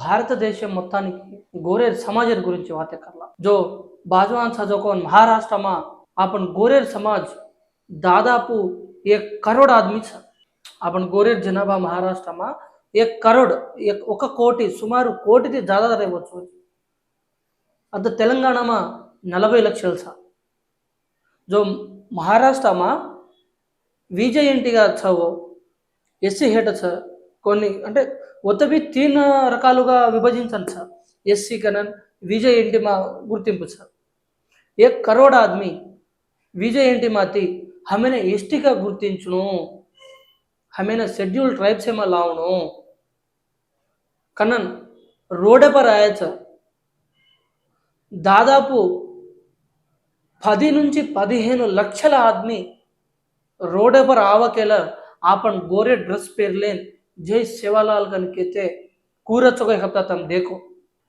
भारतदेशम మొత్తానికి गोरेर समाज गुరించి बातें करला जो बाजवान था जो कौन महाराष्ट्र में अपन गोरेर समाज दादापू 1 करोड़ आदमी छ अपन गोरेर जनाभा महाराष्ट्र में 1 करोड़ 1 कोटी सुमार कोटी थी ज्यादा रहवच्चु अद तेलंगाणा में 40 लक्षल छ जो महाराष्ट्र में विजय एंटी गा छ वो एससी हेट छ కొన్ని అంటే ఒత్తవి 3 రకాలుగా విభజించండి sir SC Kannan Vijay NT మా గుర్తింపు సార్ 1 కరోड़ ఆदमी విజయ్ ఎన్టీ మాతి हमें एसटी का గుర్తించును हमें शेड्यूल ट्राइब से मा लावणु कनन रोड पर आयच దాదాపు 10 నుంచి 15 లక్షల ఆदमी रोड पर आवकेला आपन गोरे ड्रेस पेरलेन जय सेवालाल कन कहते कूरा चौके हफ्ता तम देखो